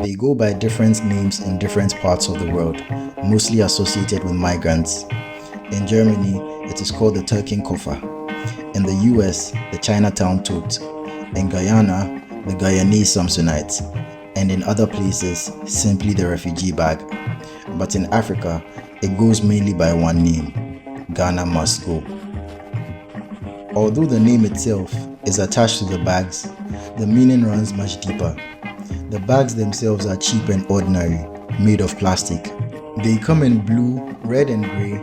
They go by different names in different parts of the world, mostly associated with migrants. In Germany, it is called the Turkenkoffer. In the US, the Chinatown Tote. In Guyana, the Guyanese Samsonite. And in other places, simply the refugee bag. But in Africa, it goes mainly by one name: Ghana Must Go. Although the name itself is attached to the bags, the meaning runs much deeper. The bags themselves are cheap and ordinary, made of plastic. They come in blue, red and grey,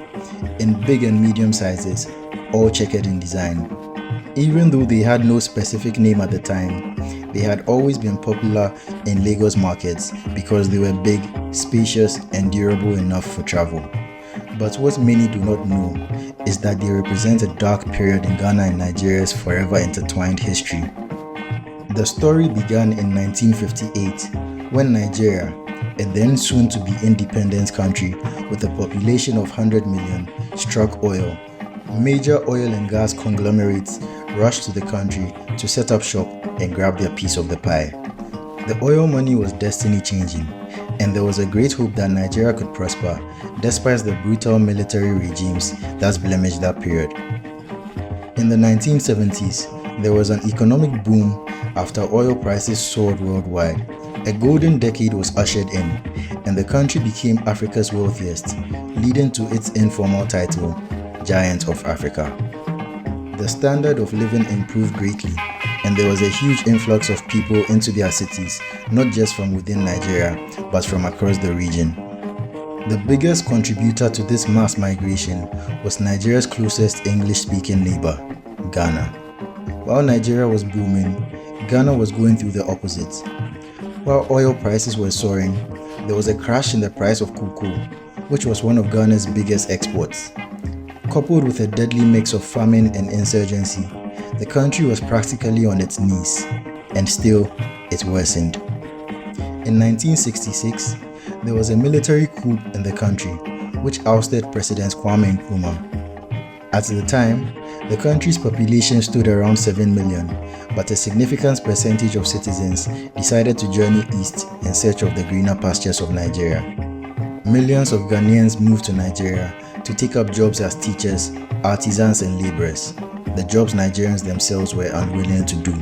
in big and medium sizes, all checkered in design. Even though they had no specific name at the time, they had always been popular in Lagos markets because they were big, spacious and durable enough for travel. But what many do not know is that they represent a dark period in Ghana and Nigeria's forever intertwined history. The story began in 1958 when Nigeria, a then soon-to-be independent country with a population of 100 million, struck oil. Major oil and gas conglomerates rushed to the country to set up shop and grab their piece of the pie. The oil money was destiny-changing, and there was a great hope that Nigeria could prosper despite the brutal military regimes that blemished that period. In the 1970s, there was an economic boom after oil prices soared worldwide. A golden decade was ushered in, and the country became Africa's wealthiest, leading to its informal title, Giant of Africa. The standard of living improved greatly, and there was a huge influx of people into their cities, not just from within Nigeria, but from across the region. The biggest contributor to this mass migration was Nigeria's closest English-speaking neighbor, Ghana. While Nigeria was booming, Ghana was going through the opposite. While oil prices were soaring, there was a crash in the price of cocoa, which was one of Ghana's biggest exports. Coupled with a deadly mix of famine and insurgency, the country was practically on its knees, and still, it worsened. In 1966, there was a military coup in the country, which ousted President Kwame Nkrumah. At the time, the country's population stood around 7 million, but a significant percentage of citizens decided to journey east in search of the greener pastures of Nigeria. Millions of Ghanaians moved to Nigeria to take up jobs as teachers, artisans and laborers, the jobs Nigerians themselves were unwilling to do.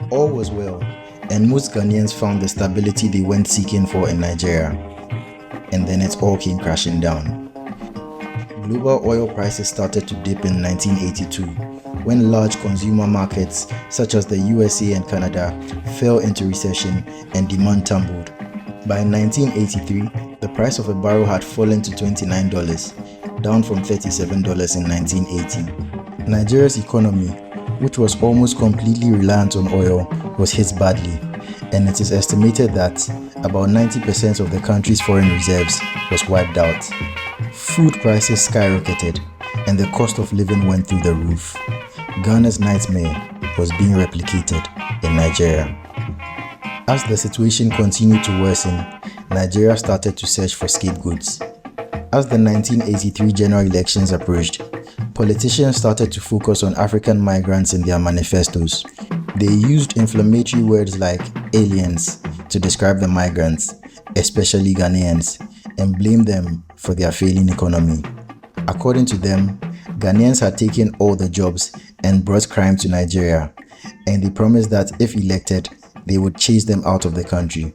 All was well, and most Ghanaians found the stability they went seeking for in Nigeria. And then it all came crashing down. Global oil prices started to dip in 1982 when large consumer markets such as the USA and Canada fell into recession and demand tumbled. By 1983, the price of a barrel had fallen to $29, down from $37 in 1980. Nigeria's economy, which was almost completely reliant on oil, was hit badly, and it is estimated that about 90% of the country's foreign reserves was wiped out. Food prices skyrocketed, and the cost of living went through the roof. Ghana's nightmare was being replicated in Nigeria. As the situation continued to worsen, Nigeria started to search for scapegoats. As the 1983 general elections approached, politicians started to focus on African migrants in their manifestos. They used inflammatory words like aliens to describe the migrants, especially Ghanaians, and blamed them for their failing economy. According to them, Ghanaians had taken all the jobs and brought crime to Nigeria, and they promised that if elected, they would chase them out of the country.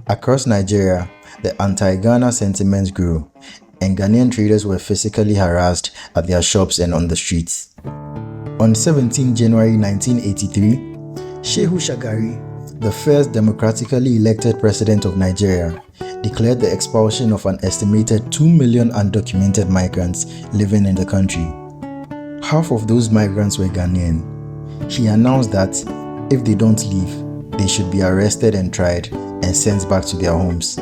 Across Nigeria, the anti-Ghana sentiments grew, and Ghanaian traders were physically harassed at their shops and on the streets. On 17 January 1983, Shehu Shagari, the first democratically elected president of Nigeria, declared the expulsion of an estimated 2 million undocumented migrants living in the country. Half of those migrants were Ghanaian. He announced that if they don't leave, they should be arrested and tried and sent back to their homes.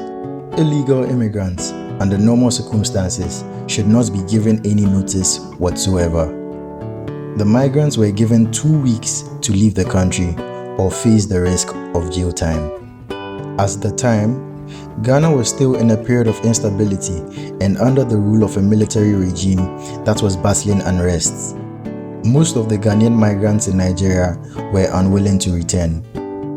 Illegal immigrants, under normal circumstances, should not be given any notice whatsoever. The migrants were given 2 weeks to leave the country or face the risk of jail time. At the time, Ghana was still in a period of instability and under the rule of a military regime that was battling unrest. Most of the Ghanaian migrants in Nigeria were unwilling to return.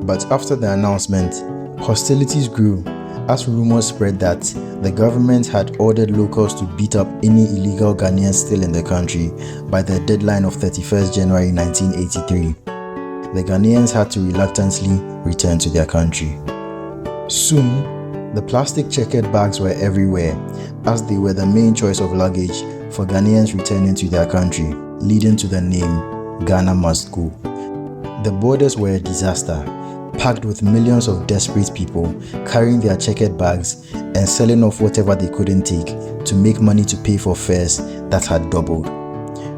But after the announcement, hostilities grew as rumors spread that the government had ordered locals to beat up any illegal Ghanaians still in the country by the deadline of 31st January 1983. The Ghanaians had to reluctantly return to their country. Soon, the plastic checkered bags were everywhere, as they were the main choice of luggage for Ghanaians returning to their country, leading to the name Ghana Must Go. The borders were a disaster, packed with millions of desperate people carrying their checkered bags and selling off whatever they couldn't take to make money to pay for fares that had doubled.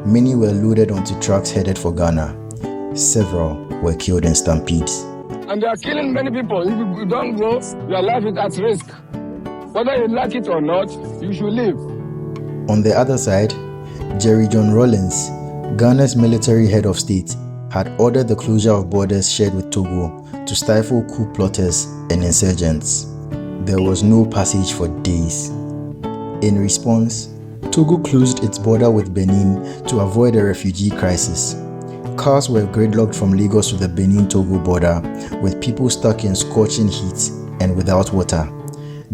Many were loaded onto trucks headed for Ghana. Several were killed in stampedes. And they are killing many people. If you don't go, your life is at risk. Whether you like it or not, you should leave. On the other side, Jerry John Rawlings, Ghana's military head of state, had ordered the closure of borders shared with Togo to stifle coup plotters and insurgents. There was no passage for days. In response, Togo closed its border with Benin to avoid a refugee crisis. Cars were gridlocked from Lagos to the Benin-Togo border, with people stuck in scorching heat and without water.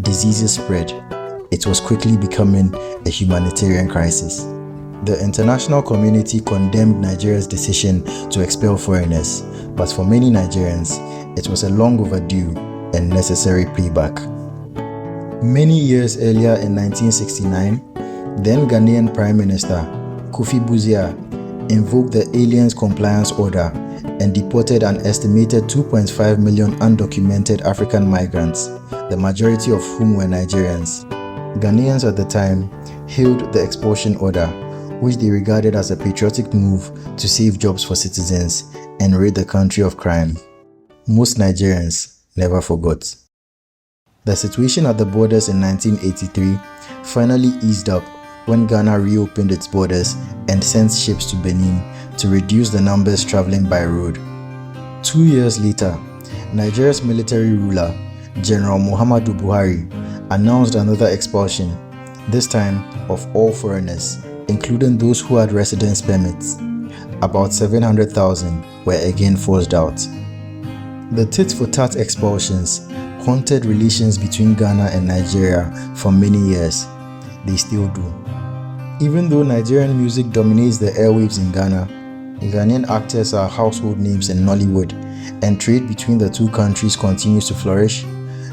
Diseases spread. It was quickly becoming a humanitarian crisis. The international community condemned Nigeria's decision to expel foreigners, but for many Nigerians, it was a long overdue and necessary payback. Many years earlier in 1969, then Ghanaian Prime Minister Kofi Buzia invoked the Aliens Compliance Order and deported an estimated 2.5 million undocumented African migrants, the majority of whom were Nigerians. Ghanaians at the time hailed the Expulsion Order, which they regarded as a patriotic move to save jobs for citizens and rid the country of crime. Most Nigerians never forgot. The situation at the borders in 1983 finally eased up when Ghana reopened its borders and sent ships to Benin to reduce the numbers traveling by road. 2 years later, Nigeria's military ruler, General Muhammadu Buhari, announced another expulsion, this time of all foreigners, including those who had residence permits. About 700,000 were again forced out. The tit-for-tat expulsions haunted relations between Ghana and Nigeria for many years. They still do. Even though Nigerian music dominates the airwaves in Ghana, Ghanaian actors are household names in Nollywood, and trade between the two countries continues to flourish,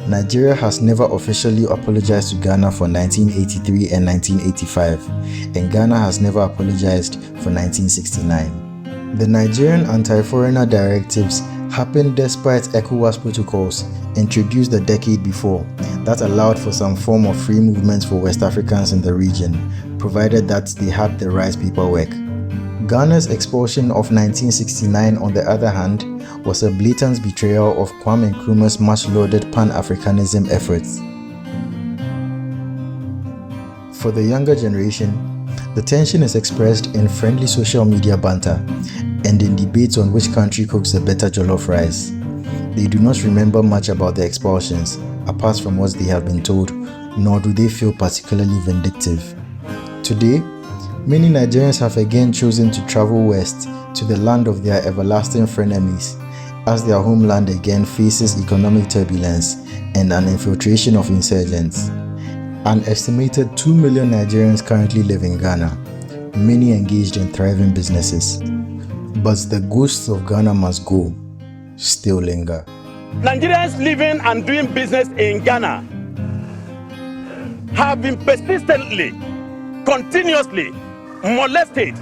Nigeria has never officially apologized to Ghana for 1983 and 1985, and Ghana has never apologized for 1969. The Nigerian anti-foreigner directives happened despite ECOWAS protocols introduced a decade before that allowed for some form of free movement for West Africans in the region, provided that they had the right paperwork. Ghana's expulsion of 1969, on the other hand, was a blatant betrayal of Kwame Nkrumah's much-lauded Pan-Africanism efforts. For the younger generation, the tension is expressed in friendly social media banter and in debates on which country cooks the better jollof rice. They do not remember much about the expulsions, apart from what they have been told, nor do they feel particularly vindictive. Today, many Nigerians have again chosen to travel west to the land of their everlasting frenemies, as their homeland again faces economic turbulence and an infiltration of insurgents. An estimated 2 million Nigerians currently live in Ghana, many engaged in thriving businesses. But the ghosts of Ghana Must Go still linger. Nigerians living and doing business in Ghana have been persistently, continuously molested.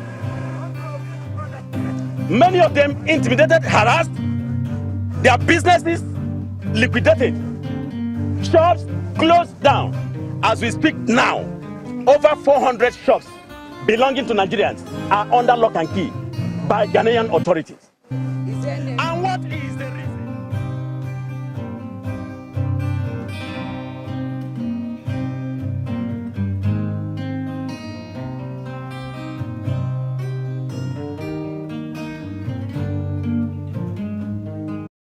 Many of them intimidated, harassed, their businesses liquidated, shops closed down. As we speak now, over 400 shops belonging to Nigerians are under lock and key by Ghanaian authorities.